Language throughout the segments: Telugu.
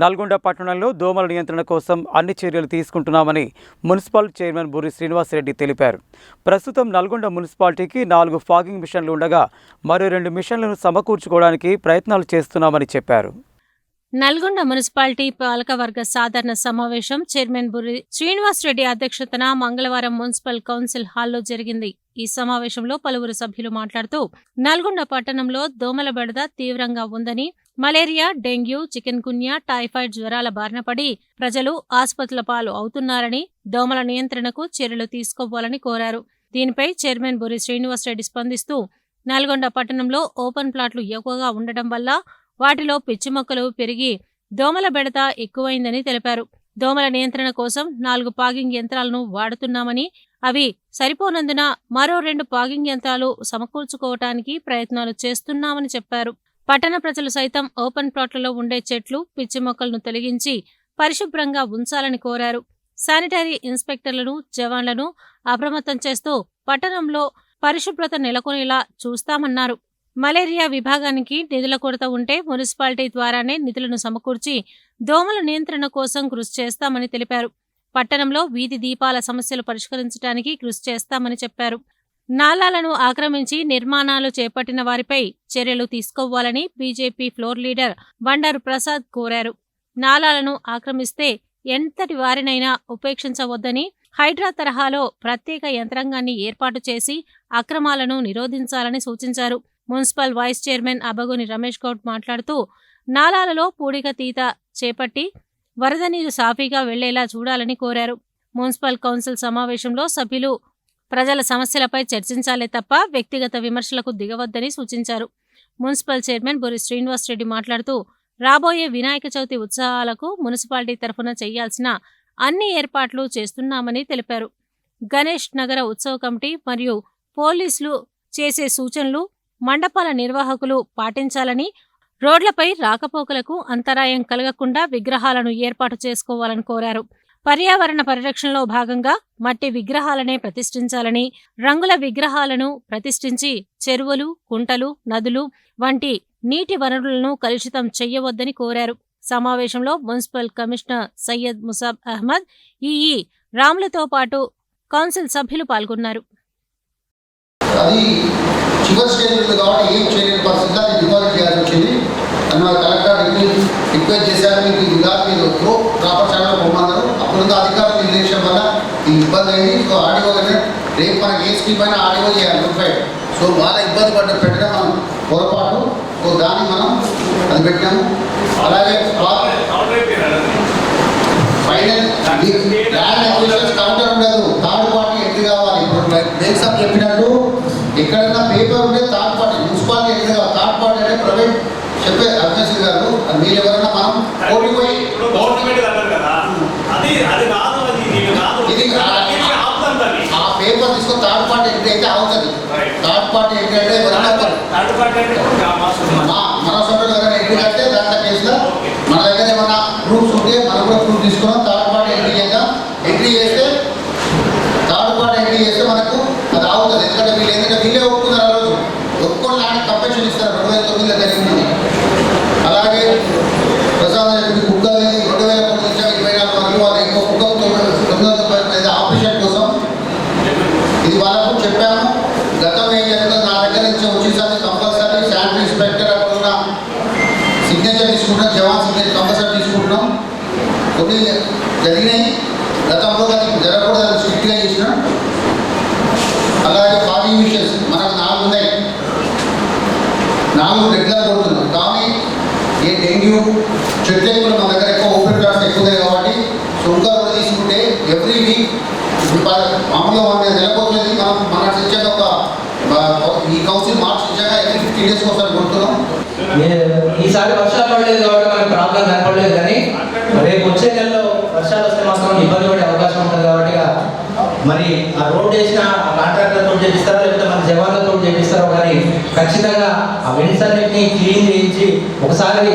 నల్గొండ పట్టణంలో దోమల నియంత్రణ కోసం అన్ని చర్యలు తీసుకుంటున్నామని మున్సిపల్ చైర్మన్ బుర్రి శ్రీనివాసరెడ్డి తెలిపారు. ప్రస్తుతం నల్గొండ మున్సిపాలిటీకి 4 ఫాగింగ్ మిషన్లు ఉండగా మరో 2 మిషన్లను సమకూర్చుకోవడానికి ప్రయత్నాలు చేస్తున్నామని చెప్పారు. నల్గొండ మున్సిపాలిటీ పాలకవర్గ సాధారణ సమావేశం చైర్మన్ బుర్రి శ్రీనివాసరెడ్డి అధ్యక్షతన మంగళవారం మున్సిపల్ కౌన్సిల్ హాల్లో జరిగింది. ఈ సమావేశంలో పలువురు సభ్యులు మాట్లాడుతూ నల్గొండ పట్టణంలో దోమల బెడద తీవ్రంగా ఉందని, మలేరియా, డెంగ్యూ, చికెన్ గున్యా, టైఫాయిడ్ జ్వరాల బారిన పడి ప్రజలు ఆసుపత్రుల పాలు అవుతున్నారని, దోమల నియంత్రణకు చర్యలు తీసుకోవాలని కోరారు. దీనిపై చైర్మన్ బుర్రి శ్రీనివాసరెడ్డి స్పందిస్తూ నల్గొండ పట్టణంలో ఓపెన్ ప్లాట్లు ఎక్కువగా ఉండటం వల్ల వాటిలో పిచ్చి మొక్కలు పెరిగి దోమల బెడద ఎక్కువైందని తెలిపారు. దోమల నియంత్రణ కోసం 4 పాగింగ్ యంత్రాలను వాడుతున్నామని, అవి సరిపోనందున మరో 2 పాగింగ్ యంత్రాలు సమకూర్చుకోవటానికి ప్రయత్నాలు చేస్తున్నామని చెప్పారు. పట్టణ ప్రజలు సైతం ఓపెన్ ప్లాట్లలో ఉండే చెట్లు, పిచ్చి మొక్కలను తొలగించి పరిశుభ్రంగా ఉంచాలని కోరారు. శానిటరీ ఇన్స్పెక్టర్లను, జవాన్లను అప్రమత్తం చేస్తూ పట్టణంలో పరిశుభ్రత నెలకొనేలా చూస్తామన్నారు. మలేరియా విభాగానికి నిధుల కొరత ఉంటే మున్సిపాలిటీ ద్వారానే నిధులను సమకూర్చి దోమల నియంత్రణ కోసం కృషి చేస్తామని తెలిపారు. పట్టణంలో వీధి దీపాల సమస్యలు పరిష్కరించడానికి కృషి చేస్తామని చెప్పారు. నాలాలను ఆక్రమించి నిర్మాణాలు చేపట్టిన వారిపై చర్యలు తీసుకోవాలని BJP floor leader Bandaru Prasad కోరారు. నాలాలను ఆక్రమిస్తే ఎంతటి వారినైనా ఉపేక్షించవద్దని, హైడ్రా తరహాలో ప్రత్యేక యంత్రాంగాన్ని ఏర్పాటు చేసి అక్రమాలను నిరోధించాలని సూచించారు. Municipal vice chairman Abagoni Ramesh Goud మాట్లాడుతూ నాలాలలో పూడిక తీత చేపట్టి వరద నీరు సాఫీగా వెళ్లేలా చూడాలని కోరారు. మున్సిపల్ కౌన్సిల్ సమావేశంలో సభ్యులు ప్రజల సమస్యలపై చర్చించాలే తప్ప వ్యక్తిగత విమర్శలకు దిగవద్దని సూచించారు. మున్సిపల్ చైర్మన్ బుర్రి శ్రీనివాసరెడ్డి మాట్లాడుతూ రాబోయే వినాయక చవితి ఉత్సవాలకు మున్సిపాలిటీ తరఫున చేయాల్సిన అన్ని ఏర్పాట్లు చేస్తున్నామని తెలిపారు. గణేష్ నగర ఉత్సవ కమిటీ మరియు పోలీసులు చేసే సూచనలు మండపాల నిర్వాహకులు పాటించాలని, రోడ్లపై రాకపోకలకు అంతరాయం కలగకుండా విగ్రహాలను ఏర్పాటు చేసుకోవాలని కోరారు. పర్యావరణ పరిరక్షణలో భాగంగా మట్టి విగ్రహాలనే ప్రతిష్ఠించాలని, రంగుల విగ్రహాలను ప్రతిష్ఠించి చెరువులు, కుంటలు, నదులు వంటి నీటి వనరులను కలుషితం చెయ్యవద్దని కోరారు. సమావేశంలో municipal commissioner Syed Musab Ahmed, EE రాములతో పాటు కౌన్సిల్ సభ్యులు పాల్గొన్నారు. చివరి స్టేజ్ ఉంది కాబట్టి ఏం చేయలేని పరిస్థితి అది డిపాజిట్ చేయాల్సి వచ్చింది. అని మా కలెక్టర్ రిక్వెస్ట్ చేశారు, మీకు మీరు ప్రాపర్ ఛానల్ పొమ్మన్నారు. అప్పుడున్న అధికారుల నిర్దేశం వల్ల ఈ ఇబ్బంది అయింది. సో ఆడియో రేపు మనకి ఏ స్కీమ్ అయినా ఆడియో చేయాలి నోటిఫైడ్. సో వాళ్ళ ఇబ్బంది పెట్టడం మనం పొరపాటు. సో దాన్ని మనం అది పెట్టాము. అలాగే ఫైనల్ కౌంటర్ ఉండదు, థర్డ్ పార్టీ ఎంట్రీ కావాలి. ఇప్పుడు దేశం చెప్పినట్టు ఎక్కడైనా పేపర్ ఉంటే థర్డ్ పార్టీ, మున్సిపాలిటీ ఎంట్రీ కావాలి. థర్డ్ పార్టీ అంటే ప్రైవేట్ చెప్పే అభ్యర్థి గారు మీరు ఎవరైనా మనం ఓడిపోయి ఆ పేపర్ తీసుకొని థర్డ్ పార్టీ ఎంట్రీ అయితే అవుతుంది. థర్డ్ పార్టీ ఎంట్రీ అంటే మన సభ్యులు ఎవరైనా ఎంట్రీ కడితే దాంట్లో కేసులో మన దగ్గర ఏమన్నా ప్రూఫ్స్ ఉంటే మనం కూడా ప్రూఫ్ తీసుకున్నాం. థర్డ్ పార్టీ ఎంట్రీ చేద్దాం. ఎంట్రీ చేస్తే థర్డ్ పార్టీ ఎంట్రీ చేస్తే మనకు అది అవుతుంది. ఎందుకంటే వీళ్ళే ఒప్పుకున్నారు. ఆ రోజు ఒప్పుకొని దానికి కంపెన్షన్ ఇస్తారు. 2009లో జరిగింది. అలాగే ప్రసాద్ కుక్క 2003 నుంచి 24 వరకు వాళ్ళు ఇంకో కుక్క 900 ఆపరేషన్ కోసం ఇది వాళ్ళకు చెప్పాను. గతం ఏం జరుగుతుంది, నా దగ్గర నుంచి వచ్చేసరికి కంపల్సరీ శానిటరీ ఇన్స్పెక్టర్ అక్కడ సిగ్నేచర్ తీసుకుంటున్నాం, జవాన్ సిగ్నేచర్ కంపల్సరీ తీసుకుంటున్నాం. కొన్ని జరిగినాయి గతంలో, దానికి జరగకూడదు స్ట్రిక్ట్గా చేసినాం. అలాగే ఫాగింగ్ మిషన్స్ మనకు 4 ఉన్నాయి. 4 రెగ్యులర్ కొడుతున్నాం. కానీ ఏ డెంగ్యూ చెట్లు ఎక్కువ మన దగ్గర ఎక్కువ ఓపెన్ ప్లాట్స్ ఎక్కువ ఉన్నాయి కాబట్టి సొంత కూడా తీసుకుంటే ఎవ్రీ వీక్ మామూలుగా మన నెలకొట్లేదు. మన ఇచ్చాక ఈ కౌన్సిల్ మార్చి ఇచ్చాక ఎవ్రీ 15 డేస్కి ఒకసారి కొడుతున్నాం. ఈసారి వర్షాలు పడలేదు కాబట్టి మనకు ప్రాబ్లం కనపడలేదు. కానీ రేపు వచ్చే నెలలో వర్షాలు వస్తే మాత్రం ఇబ్బంది పడే అవకాశం ఉంటుంది. కాబట్టి మరి ఆ రోడ్ వేసిన ఆ కాంట్రాక్టర్తో చేపిస్తారో లేకపోతే మన జవాన్లతో చేపిస్తారో కానీ ఖచ్చితంగా ఆ వెంట్స్ అన్నింటినీ క్లీన్ చేయించి ఒకసారి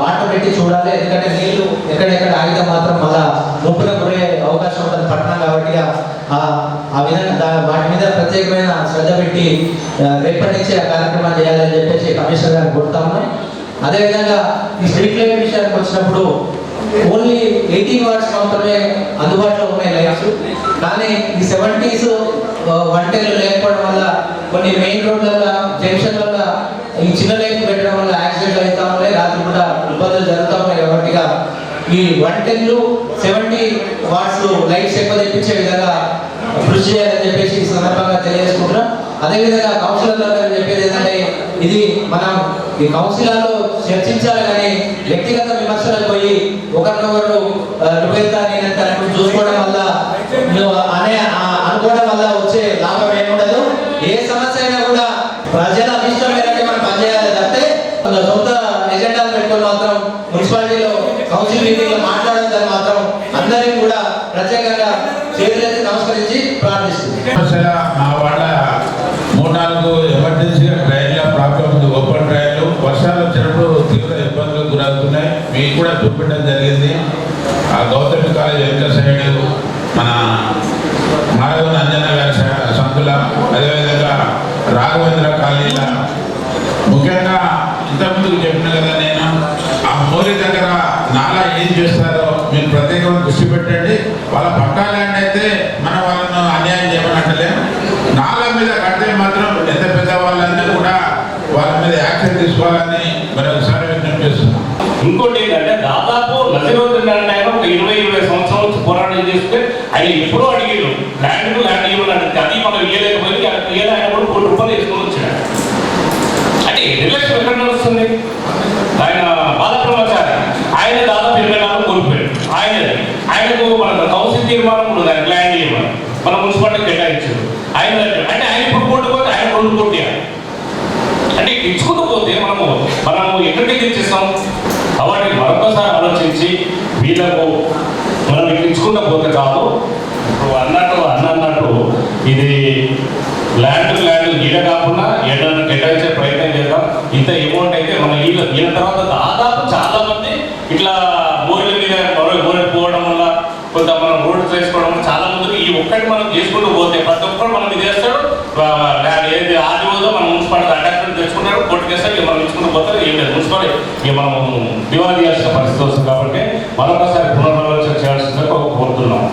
వాటర్ పెట్టి చూడాలి. ఎందుకంటే నీళ్లు ఎక్కడెక్కడ ఆగితే మాత్రం మళ్ళా ముప్పున గురే అవకాశం ఉంటుంది పట్టణం. కాబట్టి ఆ విధంగా వాటి మీద ప్రత్యేకమైన శ్రద్ధ పెట్టి రేపటి నుంచి ఆ కార్యక్రమాలు చేయాలని చెప్పేసి కమిషనర్ గారిని కోరుతా ఉన్నాం. అదేవిధంగా ఈ స్ట్రీట్ లైట్ విషయానికి వచ్చిన వచ్చినప్పుడు ఓన్లీ 18 వాట్స్ మాత్రమే అందుబాటులో ఉన్నాయి లైట్స్. కానీ ఈ 70s వంటలు లేకపోవడం వల్ల కొన్ని మెయిన్ రోడ్లలో జంక్షన్లలో ఈ చిన్న లైట్లు పెట్టడం వల్ల యాక్సిడెంట్లు అవుతా ఉన్నాయి, రాత్రి కూడా ఇబ్బందులు జరుగుతూ ఉన్నాయి. కాబట్టి ఈ 110 70 వాట్స్ లైట్స్ ఎక్కువ తెప్పించే విధంగా కృషి చేయాలని చెప్పేసి ఈ సందర్భంగా తెలియజేసుకుంటున్నాం. అదేవిధంగా కౌన్సిలర్లు గారు చెప్పేది ఏంటంటే, ఇది మనం ఈ కౌన్సిలర్లో చర్చించాలి కానీ వ్యక్తిగత విమర్శలకు పోయి ఒకరినొకరు నువ్వెంత నేనంత చూసుకోవడం వల్ల అనుకోవడం వల్ల వచ్చే లాభం ఏముండదు. ఏ సమస్య అయినా కూడా ప్రజల అభిష్టం మేరకే మనం పనిచేయాలి తప్పితే సొంత ఎజెండాలు పెట్టుకొని మాత్రం మున్సిపాలిటీలో కౌన్సిల్ మీటింగ్లో మాట్లాడదని మాత్రం అందరికీ కూడా ప్రత్యేకంగా చేతులెత్తి నమస్కరించి ప్రార్థిస్తుంది. మా వాళ్ళ 3-4 ఎమర్జెన్సీగా ట్రైన్ల ప్రాబ్లం ఉంది. గొప్ప ట్రైన్లు వర్షాలు వచ్చినప్పుడు తీవ్ర ఇబ్బందులకు గురవుతున్నాయి. మీకు కూడా చూపించడం జరిగింది. ఆ గౌతమి కాలేజ్ వెనుక సైడ్ మన మాధవ అంజన గారి సంతుల, అదేవిధంగా రాఘవేంద్ర కాలనీల, ముఖ్యంగా ఇంతకుముందుకు చెప్పిన కదా నేను, ఆ మోరీ దగ్గర నాలా ఏం చేస్తారో మీరు ప్రత్యేకంగా దృష్టి పెట్టండి. వాళ్ళ పట్టా ల్యాండ్ అయితే మన వాళ్ళను అన్యాయం చేయమన్నట్లేము. నాలా మీద కడితే మాత్రం ఎంత పెద్దవాళ్ళంతా కూడా వాళ్ళ మీద యాక్షన్ తీసుకోవాలని మరొకసారి విజ్ఞప్తి చేస్తున్నాం. ఇంకోటి ఏంటంటే, దాదాపు నజరుద్దీన్ ఆయన ఒక 20 సంవత్సరాల నుంచి పోరాటం చేస్తే ఆయన ఎప్పుడూ అడిగారు ల్యాండ్ ఇవ్వాలని. అది మనం ఇవ్వలేకపోయి ఆయన కూడా ₹1 కోటి వేసుకొని వచ్చాడు. అంటే రిలేషన్ ఎక్కడ నడుస్తుంది? ఆయన బాలబ్రహ్మచారి, ఆయన దాదాపు 24 కోల్పోయాడు. ఆయనకు మన కౌన్సిల్ తీర్మానం కూడా ఉంది, ఆయన ల్యాండ్ ఇవ్వాలి, మన మున్సిపాలిటీ కేటాయించారు. ఆయన అంటే ఆయన ఇప్పుడు కోల్పోతే ఆయన 2 కోట్లు. అంటే ఇచ్చుకుంటూ పోతే మనము ఎక్కడికి తెచ్చిస్తాం? కాబట్టి మరొకసారి ఆలోచించి వీళ్ళకు మనం ఇచ్చుకుంటూ పోతే కాదు. ఇప్పుడు అన్నట్టు ఇది ల్యాండ్ గీడ కాకుండా ఏడాది కేటాయించే ప్రయత్నం చేద్దాం. ఇంత అమౌంట్ అయితే మన ఈయన తర్వాత దాదాపు చాలా మంది ఇట్లా బోర్ల మీద బోర్లు పోవడం వల్ల కొంత మనం రోడ్డు చేసుకోవడం వల్ల చాలా మందికి ఈ ఒక్కటి మనం చేసుకుంటూ పోతే ప్రతి ఒక్కరు మనం ఇది చేస్తాడు. ఏది ఆదివోదో మనం మున్సిపాలిటీ అటాచ్మెంట్ తెచ్చుకుంటారు, కోర్టు చేస్తారు, ఇక మనం ఇచ్చుకుంటూ పోతారు. ఏం లేదు, మున్సిపాలిటీ ఇక మనం దివాళీ చేయాల్సిన పరిస్థితి వస్తుంది. కాబట్టి మరొకసారి పునరాలోచన చేయాల్సిందిగా కోరుతున్నాం.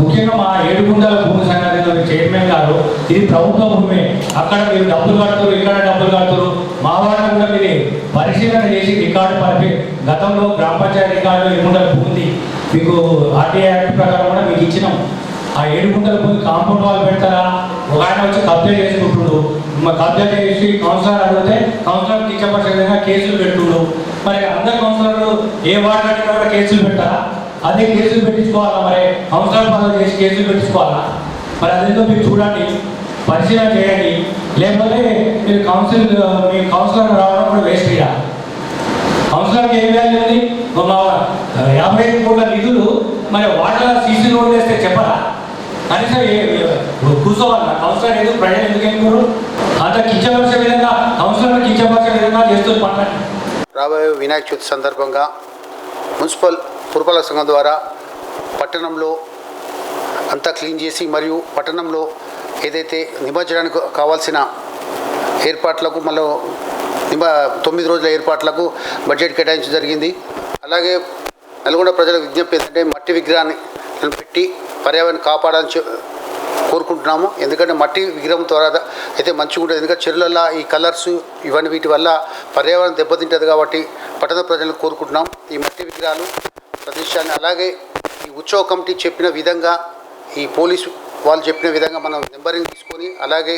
ముఖ్యంగా మా ఏడుగుండాల భూమి సంఘాధిలో చైర్మన్ గారు, ఇది ప్రభుత్వ భూమి, అక్కడ మీరు డబ్బులు కడుతున్నారు, ఇక్కడ డబ్బులు కడుతున్నారు. మా వాళ్ళని కూడా మీరు పరిశీలన చేసి రికార్డు పరిపి గతంలో గ్రామ పంచాయతీ రికార్డులో 7 గుంటల భూమి మీకు ఆర్టీఐ యాక్ట్ ప్రకారం కూడా మీకు ఇచ్చినాం. ఆ 7 గుంటల భూమి కాంపౌండ్ వాళ్ళు పెడతారా? ఒక ఆయన వచ్చి కబ్జా చేసుకుంటుడు, కబ్జా చేసి కౌన్సిలర్ అడిగితే కౌన్సిలర్ కించపరిచే విధంగా కేసులు పెట్టుడు. మరి అందరు కౌన్సిలర్లు ఏ వార్డు కట్టినా కూడా కేసులు పెట్టారా? అదే కేసులు పెట్టించుకోవాలా? మరి కౌన్సిలర్ పదవి చేసి కేసులు పెట్టించుకోవాలా? మరి అదేదో మీరు చూడండి, పరిశీలన చేయండి. లేకపోతే మీరు మీ కౌన్సిలర్ రావడం కూడా వేస్ట్ ఇక. కౌన్సిలర్కి ఏం వాల్యూ ఉంది? 55 కోట్ల నిధులు మరి వాటర్ సీసీ రోడ్ వేస్తే చెప్పరా? కనీసం కూర్చోవాలన్నా? కౌన్సిలర్ ఎందుకు, ప్రజలు ఎందుకు ఎన్నుకోరు? అంత కించపరిచే విధంగా కౌన్సిలర్ కించపరిచే విధంగా చేస్తూ పట్టండి. రాబోయే వినాయక చవితి సందర్భంగా మున్సిపల్ పురపాలక సంఘం ద్వారా పట్టణంలో అంతా క్లీన్ చేసి మరియు పట్టణంలో ఏదైతే నిమజ్జనానికి కావాల్సిన ఏర్పాట్లకు మళ్ళీ 9 రోజుల ఏర్పాట్లకు బడ్జెట్ కేటాయించడం జరిగింది. అలాగే నల్గొండ ప్రజల విజ్ఞప్తి ఏంటంటే, మట్టి విగ్రహాన్ని పెట్టి పర్యావరణాన్ని కాపాడాలని కోరుకుంటున్నాము. ఎందుకంటే మట్టి విగ్రహం ద్వారా అయితే మంచిగా ఉంటుంది. ఎందుకంటే చెరువులలో ఈ కలర్స్ ఇవన్నీ వీటి వల్ల పర్యావరణం దెబ్బతింటుంది. కాబట్టి పట్టణ ప్రజలను కోరుకుంటున్నాం ఈ మట్టి విగ్రహాలు ప్రదేశాన్ని. అలాగే ఈ ఉత్సవ కమిటీ చెప్పిన విధంగా, ఈ పోలీసు వాళ్ళు చెప్పిన విధంగా మనం నెంబరింగ్ తీసుకొని, అలాగే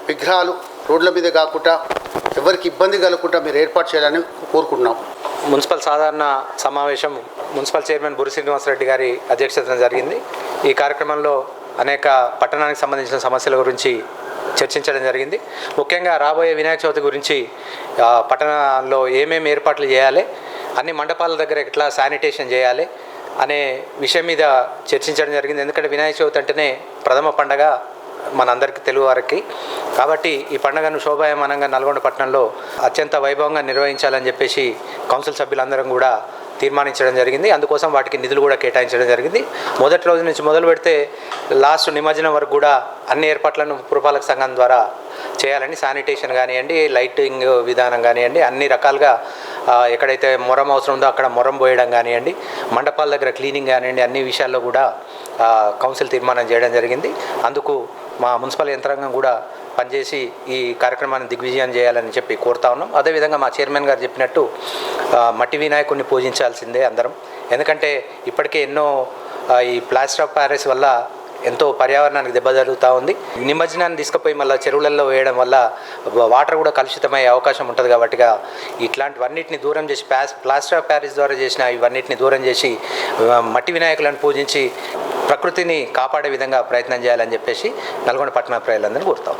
విగ్రహాలు రోడ్ల మీద కాకుండా ఎవరికి ఇబ్బంది కలగకుండా మీరు ఏర్పాటు చేయాలని కోరుకుంటున్నాం. మున్సిపల్ సాధారణ సమావేశం మున్సిపల్ చైర్మన్ బుర్రి శ్రీనివాసరెడ్డి గారి అధ్యక్షతన జరిగింది. ఈ కార్యక్రమంలో అనేక పట్టణానికి సంబంధించిన సమస్యల గురించి చర్చించడం జరిగింది. ముఖ్యంగా రాబోయే వినాయక చవితి గురించి పట్టణాల్లో ఏమేమి ఏర్పాట్లు చేయాలి, అన్ని మండపాల దగ్గర ఎట్లా శానిటేషన్ చేయాలి అనే విషయం మీద చర్చించడం జరిగింది. ఎందుకంటే వినాయక చవితి అంటేనే ప్రథమ పండగ మనందరికీ తెలుగు వారికి. కాబట్టి ఈ పండుగను శోభాయమానంగా నల్గొండ పట్టణంలో అత్యంత వైభవంగా నిర్వహించాలని చెప్పేసి కౌన్సిల్ సభ్యులందరం కూడా తీర్మానించడం జరిగింది. అందుకోసం వాటికి నిధులు కూడా కేటాయించడం జరిగింది. మొదటి రోజు నుంచి మొదలు పెడితే లాస్ట్ నిమజ్జనం వరకు కూడా అన్ని ఏర్పాట్లను పురపాలక సంఘం ద్వారా చేయాలని, శానిటేషన్ కానివ్వండి, లైటింగ్ విధానం కానివ్వండి, అన్ని రకాలుగా ఎక్కడైతే మొరం అవసరం ఉందో అక్కడ మొరం పోయడం కానివ్వండి, మండపాల దగ్గర క్లీనింగ్ కానివ్వండి, అన్ని విషయాల్లో కూడా కౌన్సిల్ తీర్మానం చేయడం జరిగింది. అందుకు మా మున్సిపల్ యంత్రాంగం కూడా పనిచేసి ఈ కార్యక్రమాన్ని దిగ్విజయం చేయాలని చెప్పి కోరుతా ఉన్నాం. అదేవిధంగా మా చైర్మన్ గారు చెప్పినట్టు మట్టి వినాయకుడిని పూజించాల్సిందే అందరం. ఎందుకంటే ఇప్పటికే ఎన్నో ఈ ప్లాస్టర్ ఆఫ్ ప్యారిస్ వల్ల ఎంతో పర్యావరణానికి దెబ్బ జరుగుతూ ఉంది. నిమజ్జనాన్ని తీసుకుపోయి మళ్ళీ చెరువులలో వేయడం వల్ల వాటర్ కూడా కలుషితమయ్యే అవకాశం ఉంటుంది. కాబట్టిగా ఇట్లాంటివన్నిటిని దూరం చేసి ప్లాస్టర్ ఆఫ్ ప్యారిస్ ద్వారా చేసిన ఇవన్నిటిని దూరం చేసి మట్టి వినాయకులను పూజించి ప్రకృతిని కాపాడే విధంగా ప్రయత్నం చేయాలని చెప్పేసి నల్గొండ పట్టణ ప్రజలందరినీ కోరుతాం.